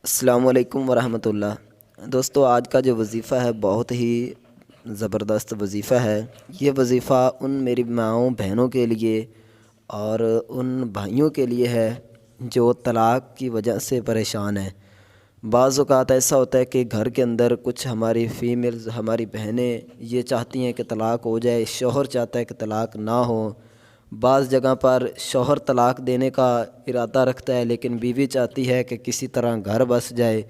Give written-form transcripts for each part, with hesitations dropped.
السلام علیکم ورحمۃ اللہ۔ دوستو، آج کا جو وظیفہ ہے بہت ہی زبردست وظیفہ ہے۔ یہ وظیفہ ان میری ماؤں بہنوں کے لیے اور ان بھائیوں کے لیے ہے جو طلاق کی وجہ سے پریشان ہیں۔ بعض اوقات ایسا ہوتا ہے کہ گھر کے اندر کچھ ہماری فیمیلز، ہماری بہنیں یہ چاہتی ہیں کہ طلاق ہو جائے، شوہر چاہتا ہے کہ طلاق نہ ہو۔ بعض جگہ پر شوہر طلاق دینے کا ارادہ رکھتا ہے لیکن بیوی چاہتی ہے کہ کسی طرح گھر بس جائے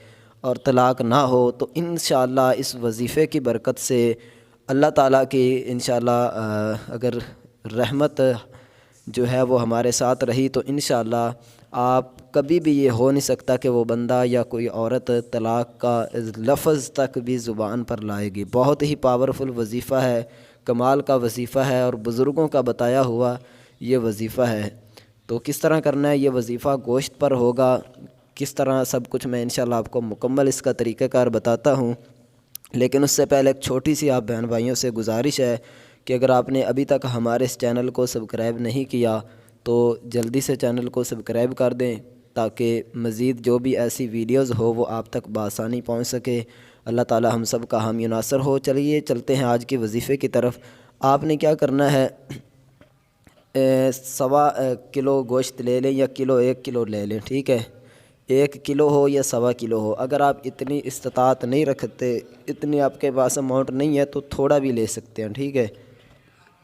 اور طلاق نہ ہو۔ تو انشاءاللہ اس وظیفے کی برکت سے اللہ تعالیٰ کی انشاءاللہ اگر رحمت جو ہے وہ ہمارے ساتھ رہی تو انشاءاللہ آپ کبھی بھی یہ ہو نہیں سکتا کہ وہ بندہ یا کوئی عورت طلاق کا لفظ تک بھی زبان پر لائے گی۔ بہت ہی پاورفل وظیفہ ہے، کمال کا وظیفہ ہے اور بزرگوں کا بتایا ہوا یہ وظیفہ ہے۔ تو کس طرح کرنا ہے یہ وظیفہ، گوشت پر ہوگا، کس طرح سب کچھ میں انشاءاللہ آپ کو مکمل اس کا طریقہ کار بتاتا ہوں۔ لیکن اس سے پہلے ایک چھوٹی سی آپ بہن بھائیوں سے گزارش ہے کہ اگر آپ نے ابھی تک ہمارے اس چینل کو سبسکرائب نہیں کیا تو جلدی سے چینل کو سبسکرائب کر دیں تاکہ مزید جو بھی ایسی ویڈیوز ہو وہ آپ تک بآسانی پہنچ سکے۔ اللہ تعالی ہم سب کا حامی و ناصر ہو۔ چلیے چلتے ہیں آج کے وظیفے کی طرف۔ آپ نے کیا کرنا ہے، 1.25 کلو گوشت لے لیں یا 1 کلو لے لیں، ٹھیک ہے؟ 1 کلو ہو یا 1.25 کلو ہو، اگر آپ اتنی استطاعت نہیں رکھتے، اتنی آپ کے پاس اماؤنٹ نہیں ہے تو تھوڑا بھی لے سکتے ہیں، ٹھیک ہے؟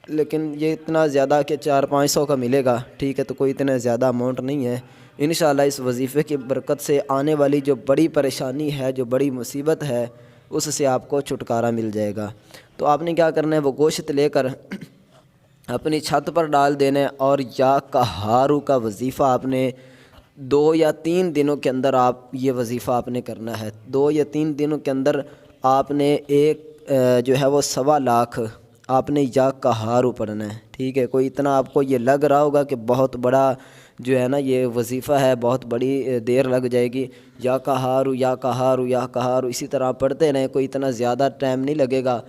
لیکن یہ اتنا زیادہ کہ 400-500 کا ملے گا، ٹھیک ہے؟ تو کوئی اتنا زیادہ اماؤنٹ نہیں ہے۔ انشاءاللہ اس وظیفے کی برکت سے آنے والی جو بڑی پریشانی ہے، جو بڑی مصیبت ہے، اس سے آپ کو چھٹکارا مل جائے گا۔ تو آپ نے کیا کرنا ہے، وہ گوشت لے کر اپنی چھت پر ڈال دینا ہے اور یا قہارو کا وظیفہ آپ نے 2 یا 3 دنوں کے اندر آپ یہ وظیفہ آپ نے کرنا ہے۔ 2 یا 3 دنوں کے اندر آپ نے جو ہے وہ 1.25 لاکھ آپ نے یا قہارو پڑھنا ہے، ٹھیک ہے؟ کوئی اتنا آپ کو یہ لگ رہا ہوگا کہ بہت بڑا جو ہے نا یہ وظیفہ ہے، بہت بڑی دیر لگ جائے گی، یا قہارو یا قہارو یا قہارو اسی طرح پڑھتے رہیں، کوئی اتنا زیادہ ٹائم نہیں لگے گا۔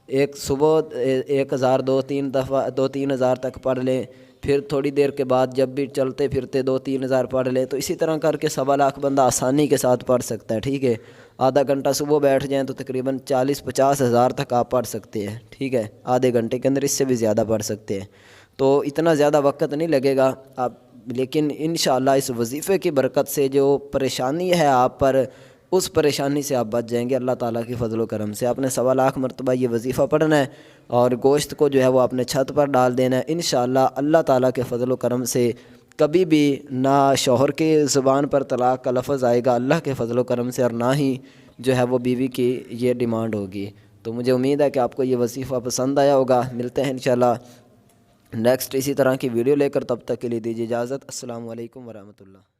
ایک صبح 1000 2-3 دفعہ 2-3 ہزار تک پڑھ لیں، پھر تھوڑی دیر کے بعد جب بھی چلتے پھرتے 2-3 ہزار پڑھ لیں، تو اسی طرح کر کے 1.25 لاکھ بندہ آسانی کے ساتھ پڑھ سکتا ہے، ٹھیک ہے؟ آدھا گھنٹہ صبح بیٹھ جائیں تو تقریباً 40-50 ہزار تک آپ پڑھ سکتے ہیں، ٹھیک ہے؟ آدھے گھنٹے کے اندر اس سے بھی زیادہ پڑھ سکتے ہیں، تو اتنا زیادہ وقت نہیں لگے گا آپ۔ لیکن انشاءاللہ اس وظیفے کی برکت سے جو پریشانی ہے آپ پر، اس پریشانی سے آپ بچ جائیں گے اللہ تعالیٰ کی فضل و کرم سے۔ آپ نے 1.25 لاکھ مرتبہ یہ وظیفہ پڑھنا ہے اور گوشت کو جو ہے وہ آپ نے چھت پر ڈال دینا ہے۔ انشاءاللہ اللہ تعالیٰ کے فضل و کرم سے کبھی بھی نہ شوہر کی زبان پر طلاق کا لفظ آئے گا اللہ کے فضل و کرم سے، اور نہ ہی جو ہے وہ بیوی کی یہ ڈیمانڈ ہوگی۔ تو مجھے امید ہے کہ آپ کو یہ وظیفہ پسند آیا ہوگا۔ ملتے ہیں انشاءاللہ نیکسٹ اسی طرح کی ویڈیو لے کر، تب تک کے لیے دیجیے اجازت۔ السلام علیکم ورحمۃ اللہ۔